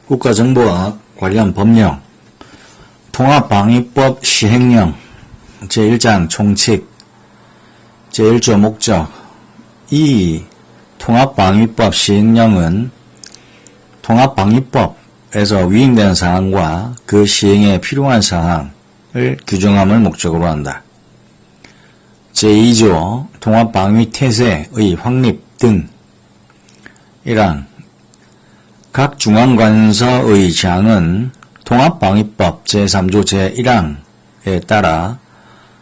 국가정보와 관련 법령, 통합방위법 시행령, 제1장 총칙, 제1조 목적. 이 통합방위법 시행령은 통합방위법에서 위임된 사항과 그 시행에 필요한 사항을 규정함을 목적으로 한다. 제2조 통합방위태세의 확립 등 1항 각 중앙관서의 장은 통합방위법 제3조 제1항에 따라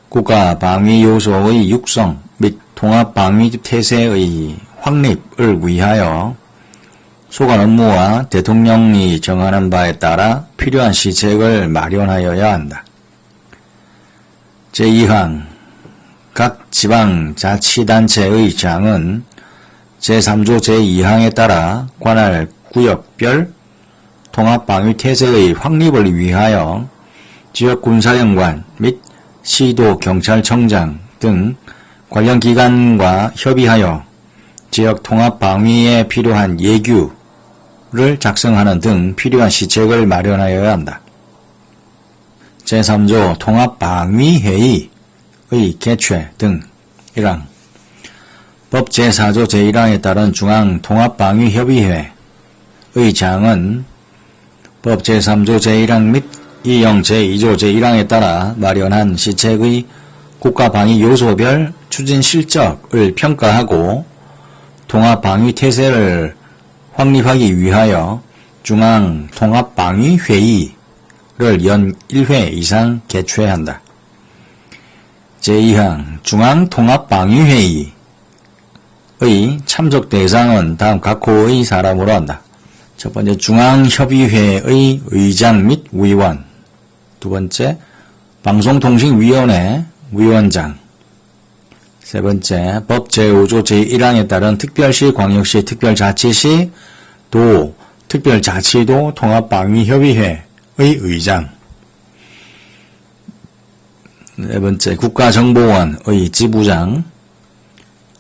국가방위요소의 육성 및 통합방위태세의 확립을 위하여 소관 업무와 대통령이 정하는 바에 따라 필요한 시책을 마련하여야 한다. 제2항 각 지방자치단체의 장은 제3조 제2항에 따라 관할 구역별 통합방위태세의 확립을 위하여 지역군사령관 및 시도경찰청장 등 관련 기관과 협의하여 지역 통합방위에 필요한 예규를 작성하는 등 필요한 시책을 마련하여야 한다. 제3조 통합방위회의의 개최 등 1항 법 제4조 제1항에 따른 중앙통합방위협의회의 장은 법 제3조 제1항 및 이형 제2조 제1항에 따라 마련한 시책의 국가방위 요소별 추진 실적을 평가하고 통합방위태세를 확립하기 위하여 중앙통합방위회의를 연 1회 이상 개최한다. 제2항 중앙통합방위회의의 참석 대상은 다음 각 호의 사람으로 한다. 첫 번째 중앙협의회의 의장 및 위원, 두 번째 방송통신위원회 위원장, 세 번째 법 제5조 제1항에 따른 특별시, 광역시, 특별자치시, 도, 특별자치도 통합방위협의회의 의장, 네 번째 국가정보원의 지부장,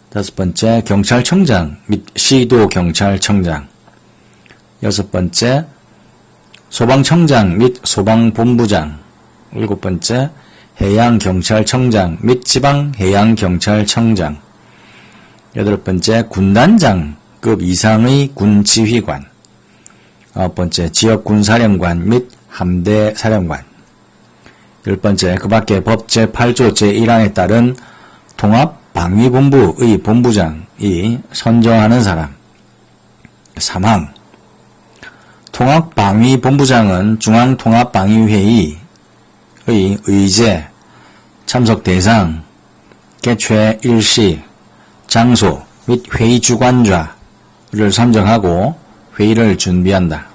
다섯 번째 경찰청장 및 시도경찰청장, 여섯 번째 소방청장 및 소방본부장, 일곱 번째 해양경찰청장 및 지방해양경찰청장, 여덟 번째 군단장급 이상의 군지휘관, 아홉 번째 지역군사령관 및 함대사령관, 열 번째 그 밖에 법 제8조 제1항에 따른 통합방위본부의 본부장이 선정하는 사람. 3항 통합방위본부장은 중앙통합방위회의의 의제, 참석 대상, 개최 일시, 장소 및 회의 주관자를 선정하고 회의를 준비한다.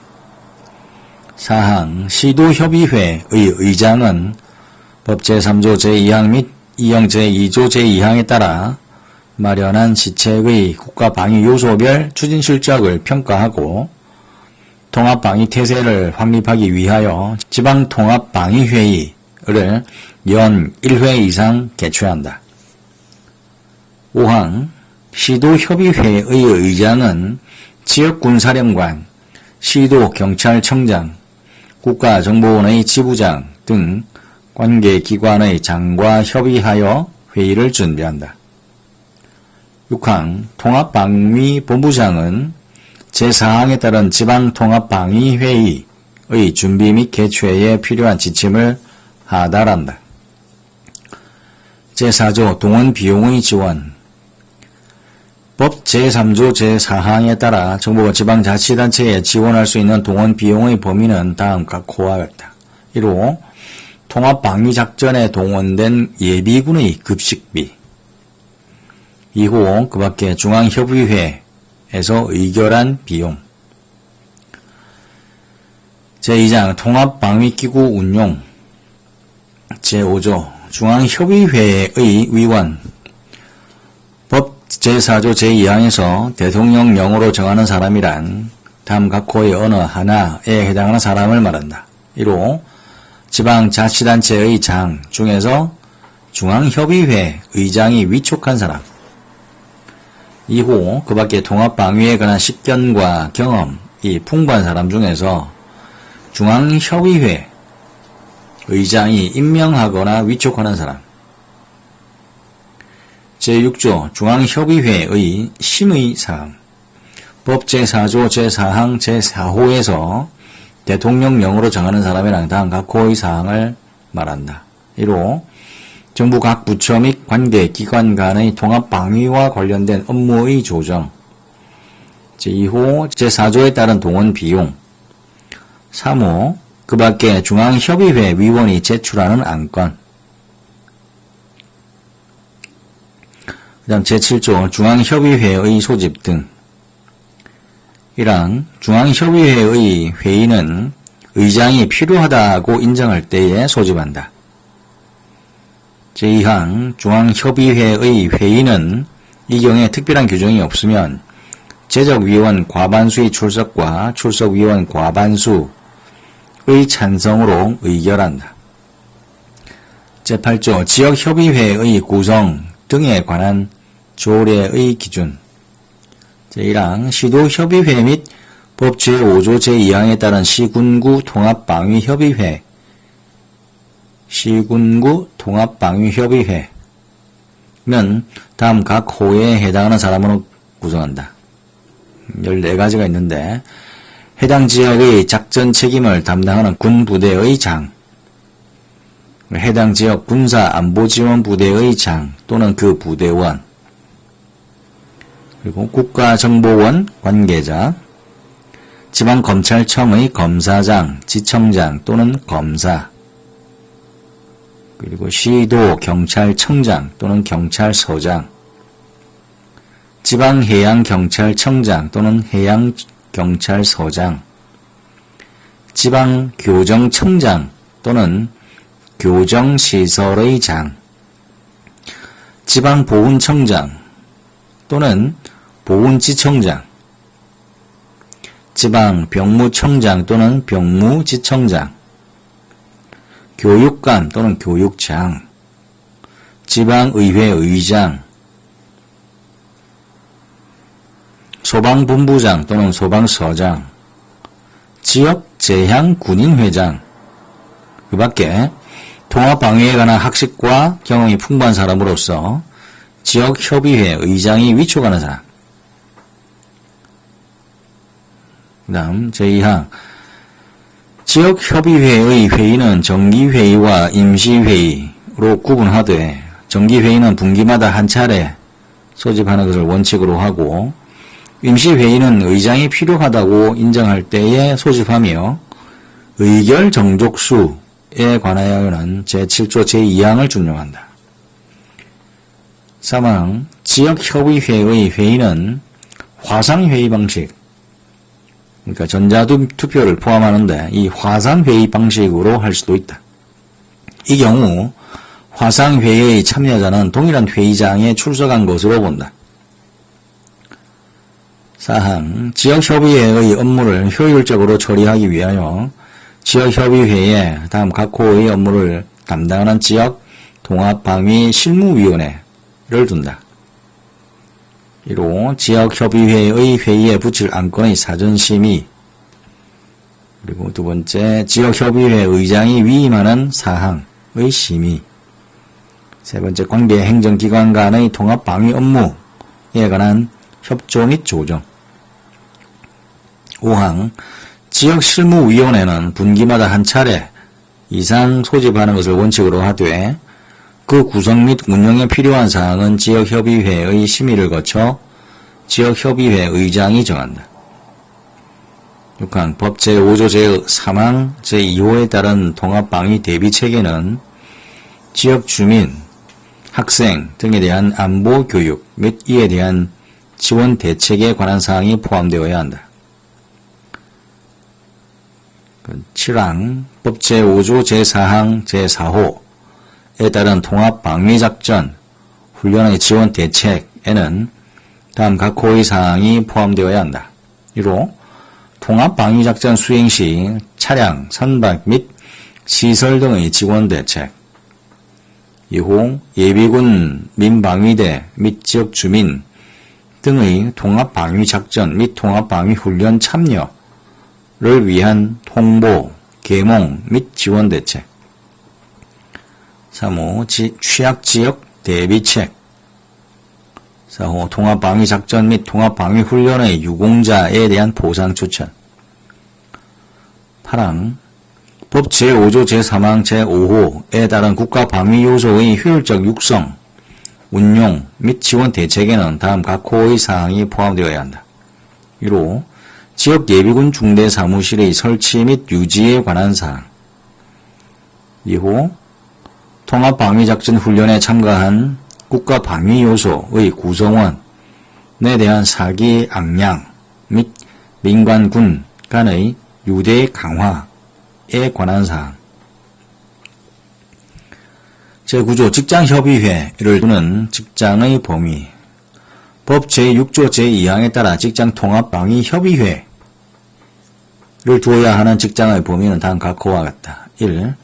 4항 시도협의회의 의장은 법 제3조 제2항 및 이형 제2조 제2항에 따라 마련한 시책의 국가방위 요소별 추진실적을 평가하고 통합방위태세를 확립하기 위하여 지방통합방위회의를 연 1회 이상 개최한다. 5항 시도협의회의 의장은 지역군사령관, 시도경찰청장, 국가정보원의 지부장 등 관계기관의 장과 협의하여 회의를 준비한다. 6항 통합방위본부장은 제4항에 따른 지방통합방위회의의 준비 및 개최에 필요한 지침을 하달한다. 제4조 동원비용의 지원. 법 제3조 제4항에 따라 정부가 지방자치단체에 지원할 수 있는 동원비용의 범위는 다음 각 호와 같다. 1호 통합방위작전에 동원된 예비군의 급식비. 2호 그 밖에 중앙협의회에서 의결한 비용. 제2장 통합방위기구 운용. 제5조 중앙협의회의 위원. 법 제4조 제2항에서 대통령령으로 정하는 사람이란 다음 각 호의 어느 하나에 해당하는 사람을 말한다. 1호 지방자치단체의 장 중에서 중앙협의회 의장이 위촉한 사람. 2호 그 밖에 통합방위에 관한 식견과 경험이 풍부한 사람 중에서 중앙협의회 의장이 임명하거나 위촉하는 사람. 제6조 중앙협의회의 심의사항. 법 제4조 제4항 제4호에서 대통령령으로 정하는 사람이랑 다음 각 호의 사항을 말한다. 이로 정부 각 부처 및 관계 기관 간의 통합 방위와 관련된 업무의 조정. 제2호 제4조에 따른 동원 비용. 3호 그 밖에 중앙협의회 위원이 제출하는 안건. 그 다음 제7조 중앙협의회의 소집 등. 1항 중앙협의회의 회의는 의장이 필요하다고 인정할 때에 소집한다. 제2항 중앙협의회의 회의는 이 경우에 특별한 규정이 없으면 제적위원 과반수의 출석과 출석위원 과반수의 찬성으로 의결한다. 제8조 지역협의회의 구성 등에 관한 조례의 기준. 제1항 시도협의회 및 법 제5조 제2항에 따른 시군구 통합방위협의회 시군구 통합방위협의회는 다음 각 호에 해당하는 사람으로 구성한다. 14가지가 있는데 해당 지역의 작전 책임을 담당하는 군부대의 장, 해당 지역 군사안보지원부대의 장 또는 그 부대원, 그리고 국가정보원 관계자, 지방검찰청의 검사장, 지청장 또는 검사, 그리고 시도 경찰청장 또는 경찰서장, 지방해양경찰청장 또는 해양경찰서장, 지방교정청장 또는 교정시설의 장, 지방보훈청장 또는 보훈지청장, 지방병무청장 또는 병무지청장, 교육감 또는 교육장, 지방의회 의장, 소방본부장 또는 소방서장, 지역재향군인회장, 그 밖에 통합방위에 관한 학식과 경험이 풍부한 사람으로서 지역협의회 의장이 위촉하는 사람. 그 다음 제2항 지역협의회의 회의는 정기회의와 임시회의로 구분하되 정기회의는 분기마다 한 차례 소집하는 것을 원칙으로 하고 임시회의는 의장이 필요하다고 인정할 때에 소집하며 의결 정족수에 관하여는 제7조 제2항을 준용한다. 3항 지역협의회의 회의는 화상회의 방식, 그러니까 전자투표를 포함하는데 이 화상회의 방식으로 할 수도 있다. 이 경우 화상회의의 참여자는 동일한 회의장에 출석한 것으로 본다. 4항 지역협의회의 업무를 효율적으로 처리하기 위하여 지역협의회에 다음 각 호의 업무를 담당하는 지역 통합방위 실무위원회를 둔다. 이로 지역협의회의 회의에 붙일 안건의 사전심의, 그리고 두 번째 지역협의회 의장이 위임하는 사항의 심의, 세 번째 관계 행정기관 간의 통합방위 업무에 관한 협조 및 조정. 5항 지역실무위원회는 분기마다 한 차례 이상 소집하는 것을 원칙으로 하되 그 구성 및 운영에 필요한 사항은 지역협의회의 심의를 거쳐 지역협의회 의장이 정한다. 6항 법 제5조 제3항 제2호에 따른 통합방위 대비체계는 지역 주민, 학생 등에 대한 안보 교육 및 이에 대한 지원 대책에 관한 사항이 포함되어야 한다. 7항 법 제5조 제4항 제4호에 따른 통합방위작전, 훈련의 지원 대책에는 다음 각 호의 사항이 포함되어야 한다. 이로 통합방위작전 수행 시 차량, 선박 및 시설 등의 지원 대책, 이후 예비군 민방위대 및 지역 주민 등의 통합방위작전 및 통합방위훈련 참여를 위한 통보, 계몽 및 지원 대책. 3호 취약지역 대비책. 4호 통합방위작전 및 통합방위훈련의 유공자에 대한 보상 추천. 8항 법 제5조 제3항 제5호에 따른 국가방위요소의 효율적 육성, 운용 및 지원 대책에는 다음 각 호의 사항이 포함되어야 한다. 1호 지역예비군 중대사무실의 설치 및 유지에 관한 사항. 2호 통합방위작전 훈련에 참가한 국가방위요소의 구성원에 대한 사기 악량 및 민관군 간의 유대 강화에 관한 사항. 제9조 직장협의회를 두는 직장의 범위. 법 제6조 제2항에 따라 직장통합방위협의회를 두어야 하는 직장의 범위는 다음 각 호와 같다. 1.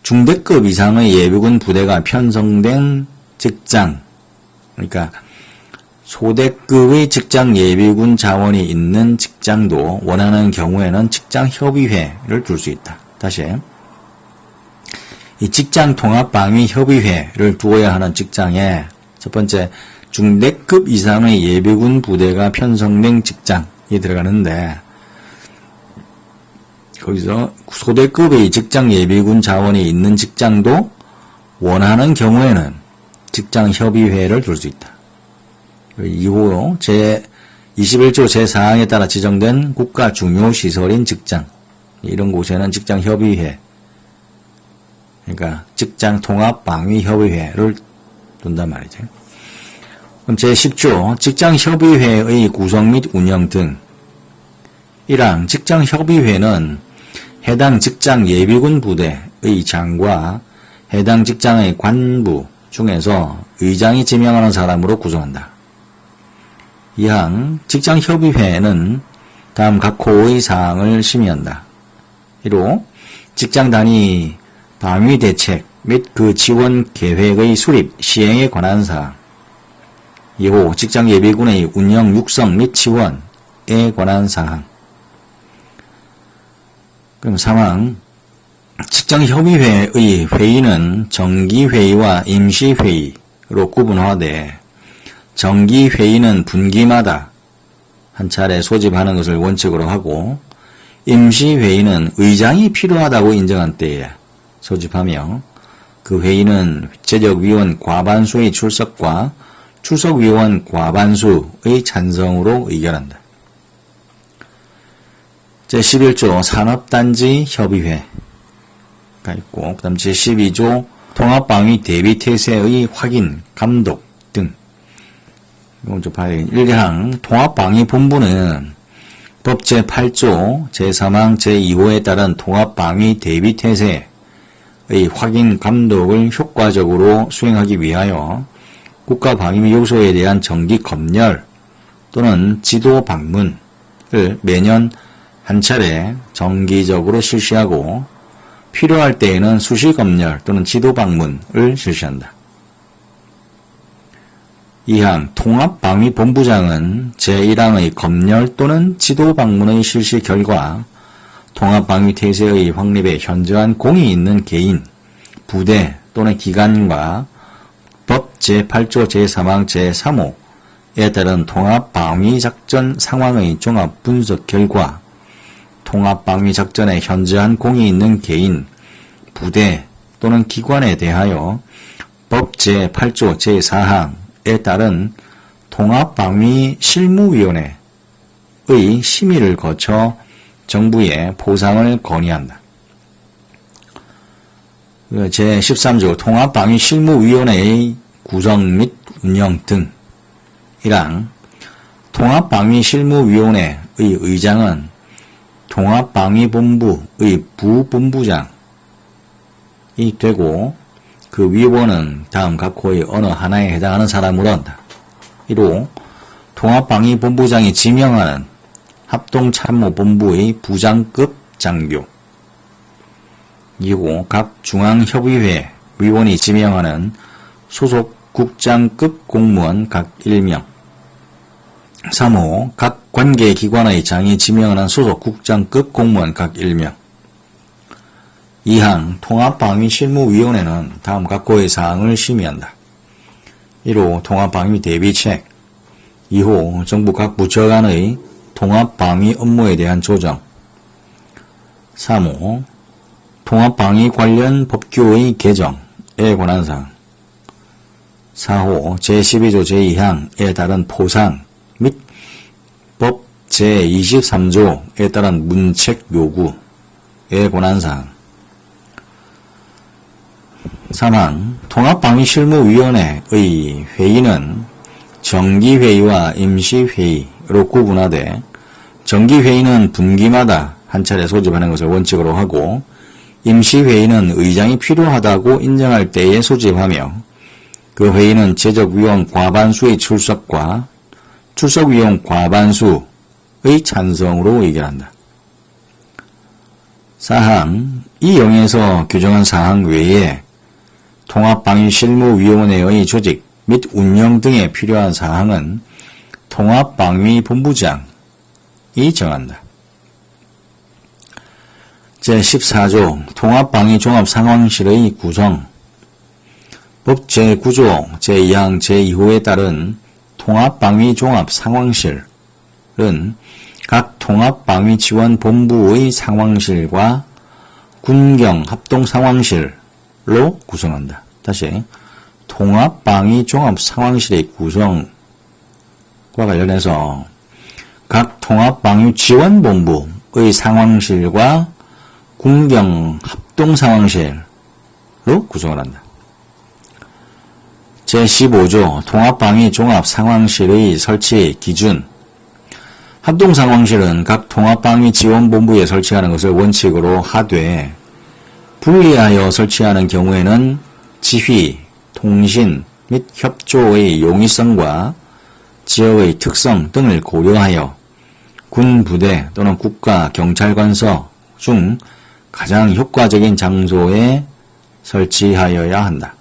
중대급 이상의 예비군 부대가 편성된 직장, 그러니까 소대급의 직장 예비군 자원이 있는 직장도 원하는 경우에는 직장협의회를 둘 수 있다. 다시 이 직장통합방위협의회를 두어야 하는 직장에 첫 번째 중대급 이상의 예비군 부대가 편성된 직장이 들어가는데 거기서 소대급의 직장 예비군 자원이 있는 직장도 원하는 경우에는 직장협의회를 둘 수 있다. 2호 제21조 제4항에 따라 지정된 국가 중요시설인 직장, 이런 곳에는 직장협의회, 그러니까 직장통합방위협의회를 둔단 말이죠. 그럼 제10조 직장협의회의 구성 및 운영 등. 1항 직장협의회는 해당 직장 예비군 부대의 장과 해당 직장의 관부 중에서 의장이 지명하는 사람으로 구성한다. 2항 직장협의회는 다음 각 호의 사항을 심의한다. 1호 직장 단위 방위 대책 및 그 지원 계획의 수립, 시행에 관한 사항. 2호 직장 예비군의 운영, 육성 및 지원에 관한 사항. 그럼 3항 직장협의회의 회의는 정기회의와 임시회의로 구분하되 정기회의는 분기마다 한 차례 소집하는 것을 원칙으로 하고 임시회의는 의장이 필요하다고 인정한 때에 소집하며 그 회의는 제적위원 과반수의 출석과 출석위원 과반수의 찬성으로 의결한다. 제11조 산업단지 협의회가 있고 그 다음 제12조 통합방위 대비태세의 확인, 감독 등. 이건 좀 봐야 되겠네. 1항 통합방위본부는 법 제8조 제3항 제2호에 따른 통합방위 대비태세의 확인, 감독을 효과적으로 수행하기 위하여 국가방위 요소에 대한 정기 검열 또는 지도 방문을 매년 한 차례 정기적으로 실시하고 필요할 때에는 수시 검열 또는 지도 방문을 실시한다. 2항 통합방위본부장은 제1항의 검열 또는 지도 방문의 실시 결과 통합방위태세의 확립에 현저한 공이 있는 개인, 부대 또는 기관과 법 제8조 제3항 제3호에 따른 통합방위작전 상황의 종합 분석 결과 통합방위작전에 현저한 공이 있는 개인, 부대 또는 기관에 대하여 법 제8조 제4항에 따른 통합방위실무위원회의 심의를 거쳐 정부에 보상을 건의한다. 제13조 통합방위실무위원회의 구성 및 운영 등. 1항 통합방위실무위원회의 의장은 통합방위본부의 부본부장이 되고 그 위원은 다음 각 호의 어느 하나에 해당하는 사람으로 한다. 1호 통합방위본부장이 지명하는 합동참모본부의 부장급 장교. 2호 각 중앙협의회 위원이 지명하는 소속 국장급 공무원 각 1명. 3호 각 관계기관의 장이 지명하는 소속 국장급 공무원 각 1명. 2항 통합방위실무위원회는 다음 각고의 사항을 심의한다. 1호 통합방위 대비책, 2호 정부 각 부처 간의 통합방위 업무에 대한 조정, 3호 통합방위 관련 법규의 개정에 관한 사항, 4호 제12조 제2항에 따른 포상 및 법 제23조에 따른 문책 요구에 관한 사항, 3항 통합방위실무위원회의 회의는 정기회의와 임시회의로 구분하되 정기회의는 분기마다 한 차례 소집하는 것을 원칙으로 하고 임시회의는 의장이 필요하다고 인정할 때에 소집하며 그 회의는 제적위원 과반수의 출석과 출석위원 과반수의 찬성으로 의결한다. 4항 이 영에서 규정한 사항 외에 통합방위실무위원회의 조직 및 운영 등에 필요한 사항은 통합방위본부장이 정한다. 제14조 통합방위종합상황실의 구성, 법 제9조 제2항 제2호에 따른 통합방위종합상황실은 각 통합방위지원본부의 상황실과 군경합동상황실로 구성한다. 다시 통합방위종합상황실의 구성과 관련해서 각 통합방위지원본부의 상황실과 군경합동상황실로 구성을 한다. 제15조 통합방위종합상황실의 설치 기준, 합동상황실은 각 통합방위지원본부에 설치하는 것을 원칙으로 하되 분리하여 설치하는 경우에는 지휘, 통신 및 협조의 용이성과 지역의 특성 등을 고려하여 군부대 또는 국가경찰관서 중 가장 효과적인 장소에 설치하여야 한다.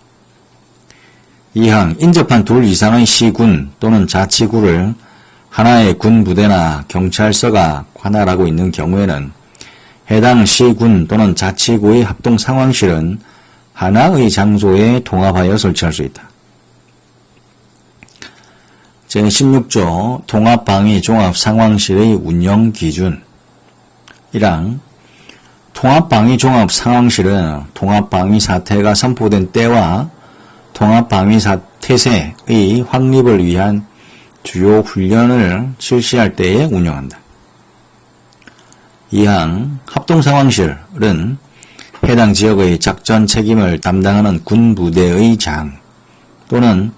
2항 인접한 둘 이상의 시군 또는 자치구를 하나의 군부대나 경찰서가 관할하고 있는 경우에는 해당 시군 또는 자치구의 합동상황실은 하나의 장소에 통합하여 설치할 수 있다. 제16조 통합방위종합상황실의 운영기준 1항 통합방위종합상황실은 통합방위 사태가 선포된 때와 통합방위 태세의 확립을 위한 주요 훈련을 실시할 때에 운영한다. 2항 합동상황실은 해당 지역의 작전 책임을 담당하는 군부대의 장 또는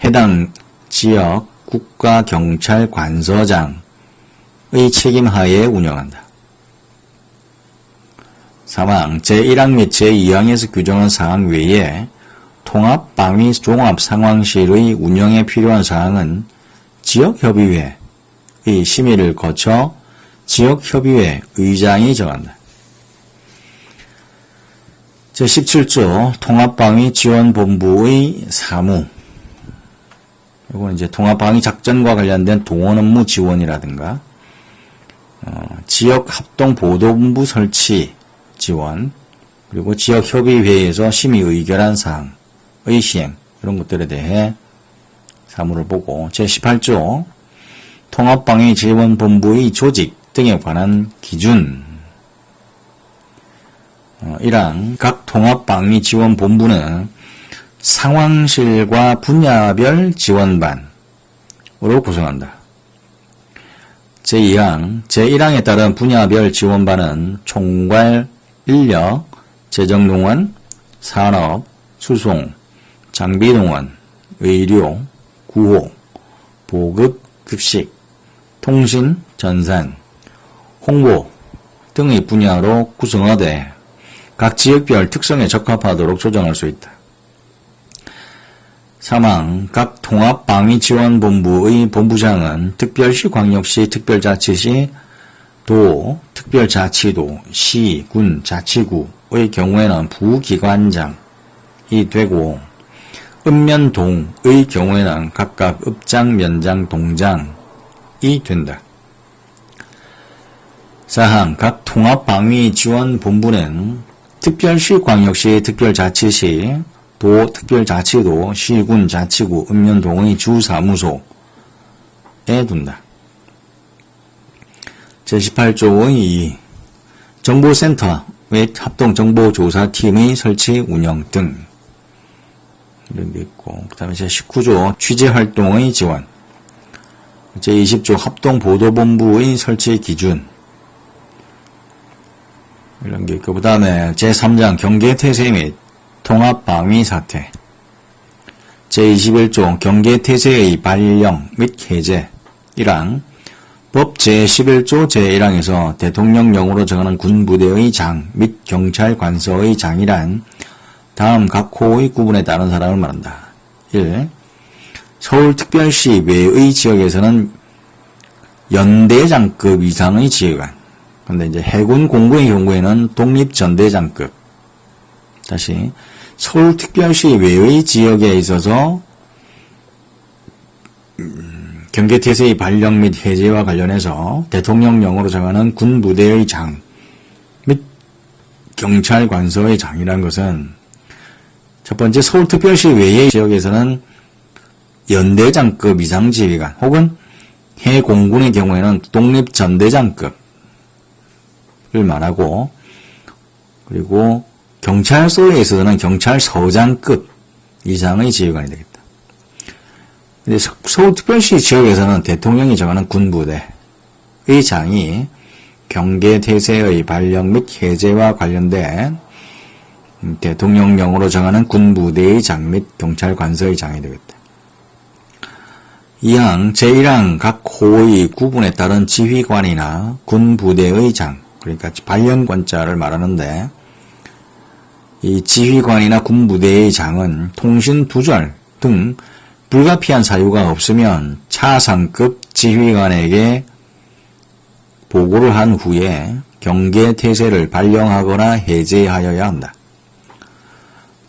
해당 지역 국가경찰관서장의 책임하에 운영한다. 3항 제1항 및 제2항에서 규정한 사항 외에 통합방위종합상황실의 운영에 필요한 사항은 지역협의회의 심의를 거쳐 지역협의회 의장이 정한다. 제17조 통합방위지원본부의 사무, 이거는 이제 통합방위 작전과 관련된 동원 업무 지원이라든가 지역합동보도본부 설치 지원, 그리고 지역협의회에서 심의 의결한 사항의 시행, 이런 것들에 대해 사무를 보고, 제18조 통합방위지원본부의 조직 등에 관한 기준. 1항 각 통합방위지원본부는 상황실과 분야별 지원반으로 구성한다. 제2항 제1항에 따른 분야별 지원반은 총괄, 인력, 재정동원, 산업, 수송, 장비동원, 의료, 구호, 보급, 급식, 통신, 전산, 홍보 등의 분야로 구성하되 각 지역별 특성에 적합하도록 조정할 수 있다. 3항 각 통합방위지원본부의 본부장은 특별시, 광역시, 특별자치시, 도, 특별자치도, 시, 군, 자치구의 경우에는 부기관장이 되고 읍면동의 경우에는 각각 읍장, 면장, 동장이 된다. 4항 각 통합방위지원본부는 특별시, 광역시, 특별자치시, 도, 특별자치도, 시군, 자치구, 읍면동의 주사무소에 둔다. 제18조의 2. 정보센터 및 합동정보조사팀의 설치, 운영 등 이런 게 있고, 그 다음에 제19조 취재활동의 지원, 제20조 합동보도본부의 설치 기준 이런 게 있고, 그 다음에 제3장 경계태세 및 통합방위사태, 제21조 경계태세의 발령 및 해제 1항 법 제11조 제1항에서 대통령령으로 정하는 군부대의 장 및 경찰관서의 장이란 다음 각 호의 구분에 따른 사람을 말한다. 1. 서울특별시 외의 지역에서는 연대장급 이상의 지휘관. 근데 이제 해군 공군의 경우에는 독립전대장급. 다시 서울특별시 외의 지역에 있어서 경계태세의 발령 및 해제와 관련해서 대통령령으로 정하는 군부대의 장 및 경찰관서의 장이라는 것은 첫 번째 서울특별시 외의 지역에서는 연대장급 이상 지휘관 혹은 해공군의 경우에는 독립전대장급을 말하고, 그리고 경찰서에 있어서는 경찰서장급 이상의 지휘관이 되겠다. 근데 서울특별시 지역에서는 대통령이 정하는 군부대의 장이 경계태세의 발령 및 해제와 관련된 대통령령으로 정하는 군부대의 장 및 경찰관서의 장이 되겠다. 2항 제1항 각 호의 구분에 따른 지휘관이나 군부대의 장, 그러니까 발령권자를 말하는데, 이 지휘관이나 군부대의 장은 통신 두절 등 불가피한 사유가 없으면 차상급 지휘관에게 보고를 한 후에 경계태세를 발령하거나 해제하여야 한다.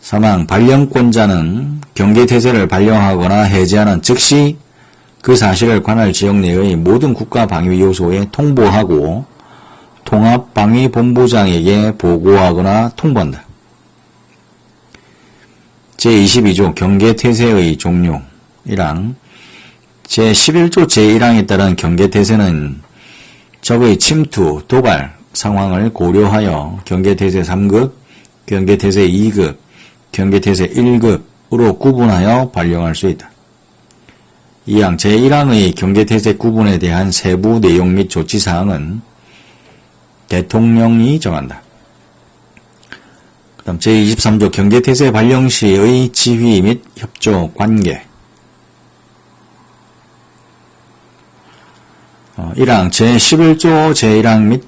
3항 발령권자는 경계태세를 발령하거나 해제하는 즉시 그 사실을 관할 지역 내의 모든 국가방위 요소에 통보하고 통합방위본부장에게 보고하거나 통보한다. 제22조 경계태세의 종류 1항 제11조 제1항에 따른 경계태세는 적의 침투, 도발 상황을 고려하여 경계태세 3급, 경계태세 2급, 경계태세 1급으로 구분하여 발령할 수 있다. 2항 제1항의 경계태세 구분에 대한 세부 내용 및 조치사항은 대통령이 정한다. 그 다음 제23조 경계태세 발령 시의 지휘 및 협조 관계 1항 제11조 제1항 및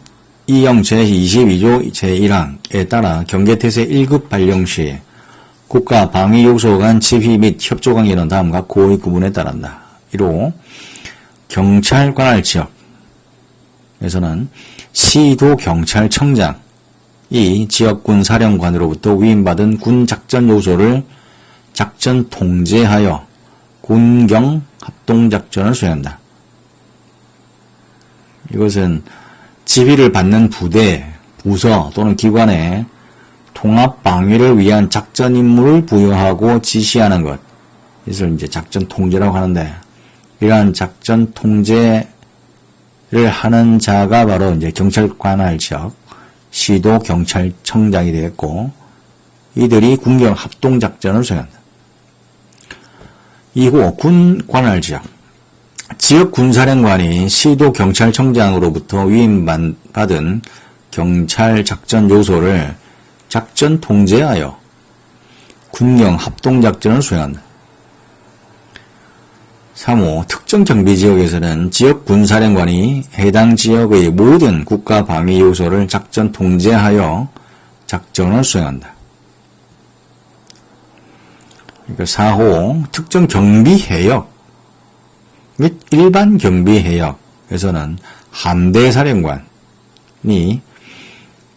2형 제22조 제1항에 따라 경계태세 1급 발령 시 국가 방위 요소 간 지휘 및 협조 관계는 다음 각 호의 구분에 따른다. 1호 경찰 관할 지역에서는 시도 경찰청장이 지역군 사령관으로부터 위임받은 군 작전 요소를 작전 통제하여 군경 합동작전을 수행한다. 이것은 지휘를 받는 부대, 부서 또는 기관에 통합 방위를 위한 작전 임무를 부여하고 지시하는 것. 이것을 이제 작전 통제라고 하는데, 이러한 작전 통제를 하는 자가 바로 이제 경찰 관할 지역, 시도 경찰청장이 되겠고, 이들이 군경 합동 작전을 수행한다. 2호 군 관할 지역. 지역 군사령관이 시도 경찰청장으로부터 위임받은 경찰 작전 요소를 작전 통제하여 군경 합동작전을 수행한다. 3호 특정 경비지역에서는 지역 군사령관이 해당 지역의 모든 국가 방위 요소를 작전 통제하여 작전을 수행한다. 그러니까 4호 특정 경비해역 및 일반 경비해역에서는 함대사령관이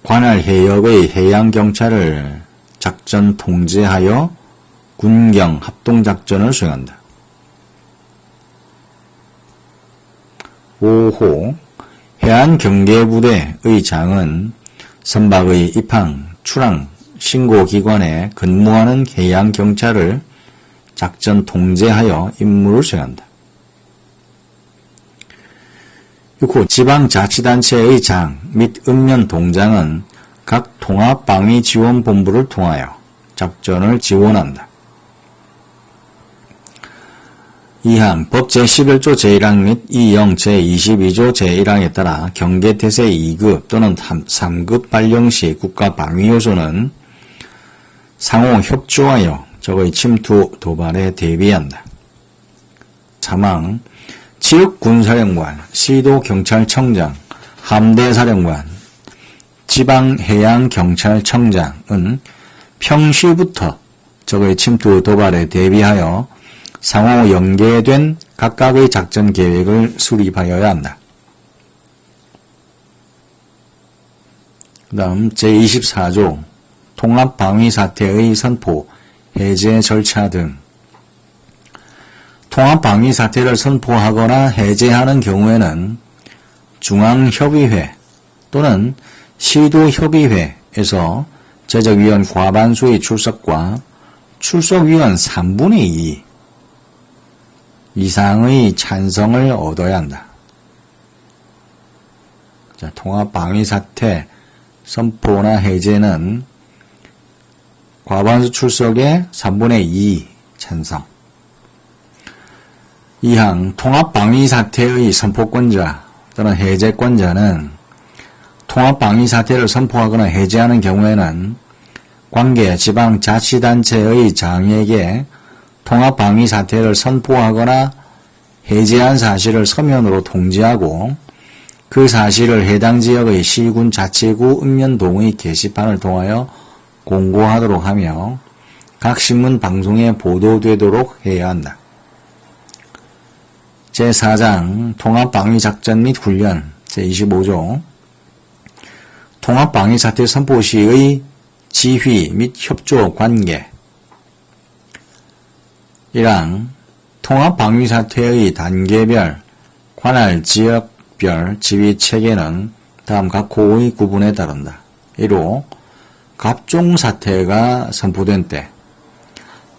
관할 해역의 해양경찰을 작전 통제하여 군경 합동작전을 수행한다. 5호 해안경계부대의 장은 선박의 입항, 출항, 신고기관에 근무하는 해양경찰을 작전 통제하여 임무를 수행한다. 6호 지방자치단체의 장 및 읍면동장은 각 통합방위지원본부를 통하여 작전을 지원한다. 2항 법 제11조 제1항 및 2영 제22조 제1항에 따라 경계태세 2급 또는 3급 발령 시 국가방위요소는 상호 협조하여 적의 침투 도발에 대비한다. 3항 지역군사령관, 시도경찰청장, 함대사령관, 지방해양경찰청장은 평시부터 적의 침투 도발에 대비하여 상호 연계된 각각의 작전 계획을 수립하여야 한다. 그 다음 제24조 통합방위사태의 선포, 해제 절차 등 통합방위사태를 선포하거나 해제하는 경우에는 중앙협의회 또는 시도협의회에서 제적위원 과반수의 출석과 출석위원 3분의 2 이상의 찬성을 얻어야 한다. 자, 통합방위사태 선포나 해제는 과반수 출석의 3분의 2 찬성. 2항 통합방위사태의 선포권자 또는 해제권자는 통합방위사태를 선포하거나 해제하는 경우에는 관계 지방자치단체의 장에게 통합방위사태를 선포하거나 해제한 사실을 서면으로 통지하고 그 사실을 해당 지역의 시군 자치구 읍면동의 게시판을 통하여 공고하도록 하며 각 신문 방송에 보도되도록 해야 한다. 제4장 통합방위작전 및 훈련 제25조 통합방위사태 선포 시의 지휘 및 협조 관계 1항 통합방위사태의 단계별, 관할 지역별 지휘체계는 다음 각 호의 구분에 따른다. 1호 갑종사태가 선포된 때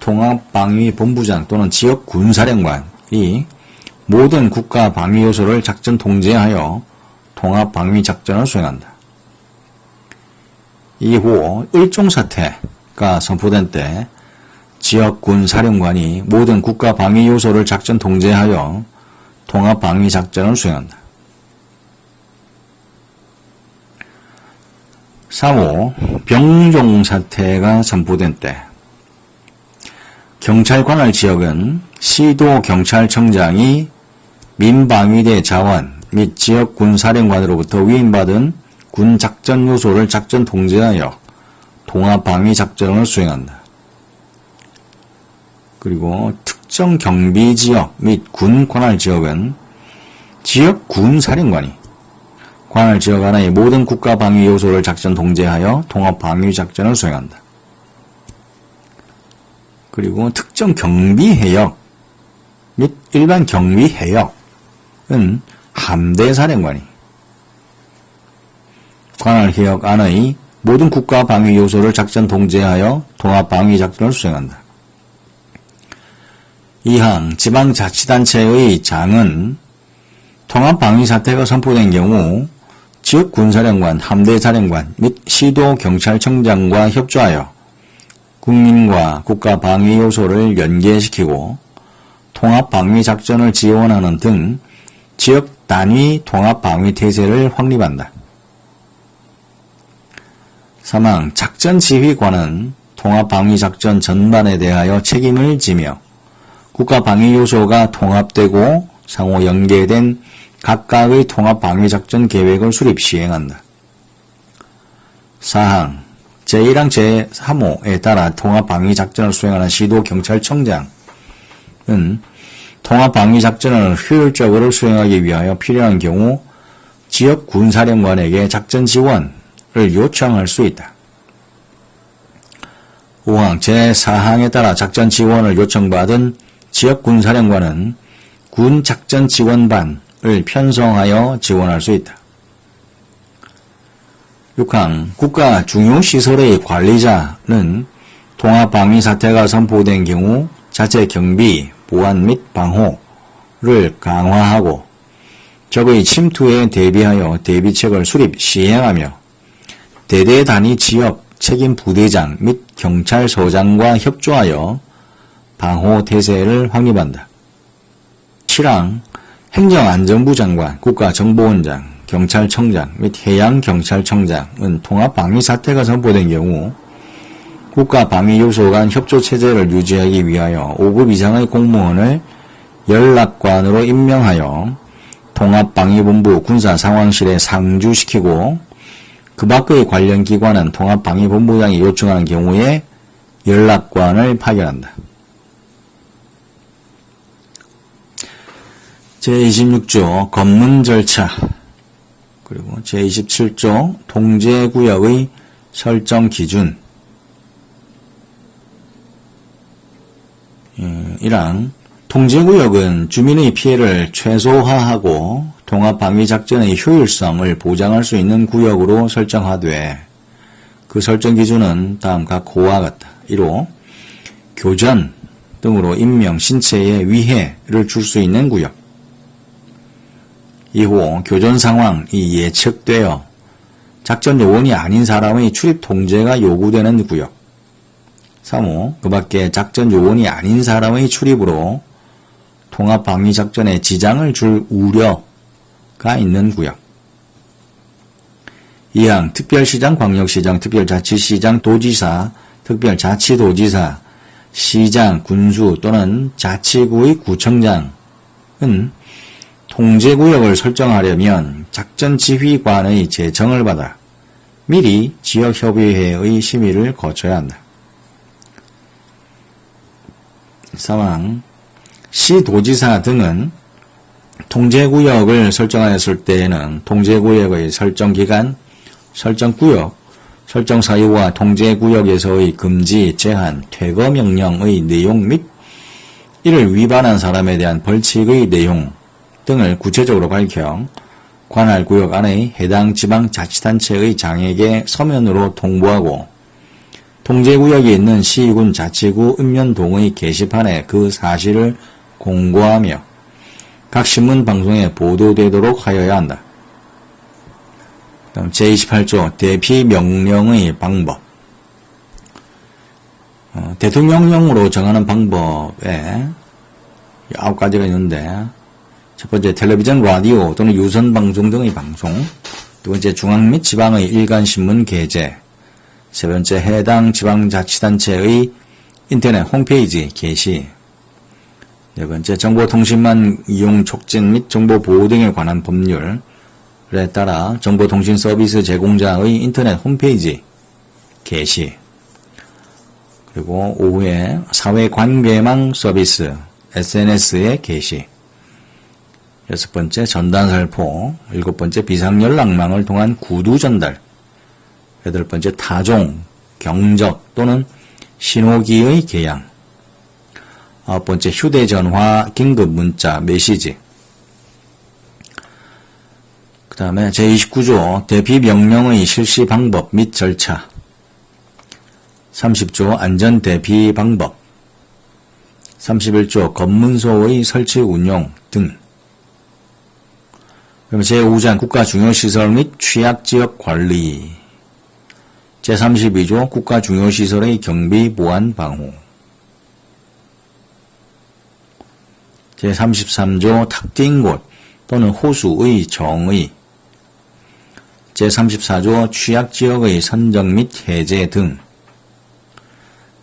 통합방위본부장 또는 지역군사령관이 모든 국가방위요소를 작전 통제하여 통합방위작전을 수행한다. 2호 을종사태가 선포된 때 지역군사령관이 모든 국가방위요소를 작전 통제하여 통합방위작전을 수행한다. 3호 병종사태가 선포된 때 경찰관할 지역은 시도경찰청장이 민방위대 자원 및 지역군사령관으로부터 위임받은 군작전요소를 작전 통제하여 통합방위작전을 수행한다. 그리고 특정 경비지역 및 군 관할지역은 지역군사령관이 관할지역 하나의 모든 국가방위요소를 작전 통제하여 통합방위작전을 수행한다. 그리고 특정 경비해역 및 일반 경비해역은 함대사령관이 관할해역 안의 모든 국가방위요소를 작전 통제하여 통합방위작전을 수행한다. 2항 지방자치단체의 장은 통합방위사태가 선포된 경우 지역군사령관, 함대사령관 및 시도경찰청장과 협조하여 국민과 국가방위요소를 연계시키고 통합방위작전을 지원하는 등 지역 단위 통합방위태세를 확립한다. 3항 작전지휘관은 통합방위작전 전반에 대하여 책임을 지며 국가방위요소가 통합되고 상호 연계된 각각의 통합방위작전 계획을 수립 시행한다. 4항 제1항 제3호에 따라 통합방위작전을 수행하는 시도경찰청장은 통합방위작전을 효율적으로 수행하기 위하여 필요한 경우 지역군사령관에게 작전 지원을 요청할 수 있다. 5항 제4항에 따라 작전 지원을 요청받은 지역군사령관은 군작전지원반을 편성하여 지원할 수 있다. 6항 국가 중요시설의 관리자는 통합방위 사태가 선포된 경우 자체 경비, 보안 및 방호를 강화하고 적의 침투에 대비하여 대비책을 수립, 시행하며 대대 단위 지역 책임 부대장 및 경찰서장과 협조하여 방호 태세를 확립한다. 7항 행정안전부 장관, 국가정보원장, 경찰청장 및 해양경찰청장은 통합방위 사태가 선포된 경우 국가방위요소 간 협조체제를 유지하기 위하여 5급 이상의 공무원을 연락관으로 임명하여 통합방위본부 군사상황실에 상주시키고 그 밖의 관련 기관은 통합방위본부장이 요청하는 경우에 연락관을 파견한다. 제26조 검문 절차 그리고 제27조 통제구역의 설정 기준 1항 통제구역은 주민의 피해를 최소화하고 통합방위작전의 효율성을 보장할 수 있는 구역으로 설정하되 그 설정 기준은 다음 각호와 같다. 1호 교전 등으로 인명, 신체에 위해를 줄 수 있는 구역 2호 교전 상황이 예측되어 작전 요원이 아닌 사람의 출입 통제가 요구되는 구역 3호 그 밖에 작전 요원이 아닌 사람의 출입으로 통합방위작전에 지장을 줄 우려가 있는 구역 2항 특별시장, 광역시장, 특별자치시장, 도지사, 특별자치도지사, 시장, 군수 또는 자치구의 구청장은 통제구역을 설정하려면 작전지휘관의 제청을 받아 미리 지역협의회의 심의를 거쳐야 한다. 3항 시도지사 등은 통제구역을 설정하였을 때에는 통제구역의 설정기간, 설정구역, 설정사유와 통제구역에서의 금지, 제한, 퇴거명령의 내용 및 이를 위반한 사람에 대한 벌칙의 내용 등을 구체적으로 밝혀 관할 구역 안의 해당 지방자치단체의 장에게 서면으로 통보하고 통제구역에 있는 시군 자치구 읍면동의 게시판에 그 사실을 공고하며 각 신문 방송에 보도되도록 하여야 한다. 다음 제28조 대피 명령의 방법 대통령령으로 정하는 방법에 9가지가 있는데 첫 번째 텔레비전, 라디오 또는 유선방송 등의 방송 두 번째 중앙 및 지방의 일간신문 게재 세 번째 해당 지방자치단체의 인터넷 홈페이지 게시 네 번째 정보통신망 이용 촉진 및 정보보호 등에 관한 법률에 따라 정보통신 서비스 제공자의 인터넷 홈페이지 게시 그리고 5회 사회관계망 서비스 SNS의 게시 6번째 전단살포 7번째 비상연락망을 통한 구두전달 8번째 타종, 경적 또는 신호기의 개양 9번째 휴대전화, 긴급문자, 메시지 그 다음에 제29조 대피명령의 실시 방법 및 절차 30조 안전대피 방법 31조 검문소의 설치 운용 등 그럼 제5장 국가중요시설 및 취약지역 관리 제32조 국가중요시설의 경비, 보안, 방호 제33조 특定곳 또는 호수의 정의 제34조 취약지역의 선정 및 해제 등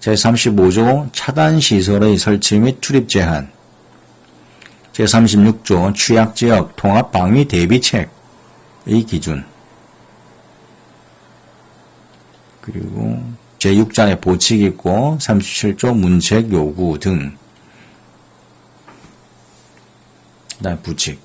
제35조 차단시설의 설치 및 출입 제한 제36조 취약지역 통합방위 대비책의 기준 그리고 제6장에 보칙이 있고 37조 문책 요구 등 그다음 부칙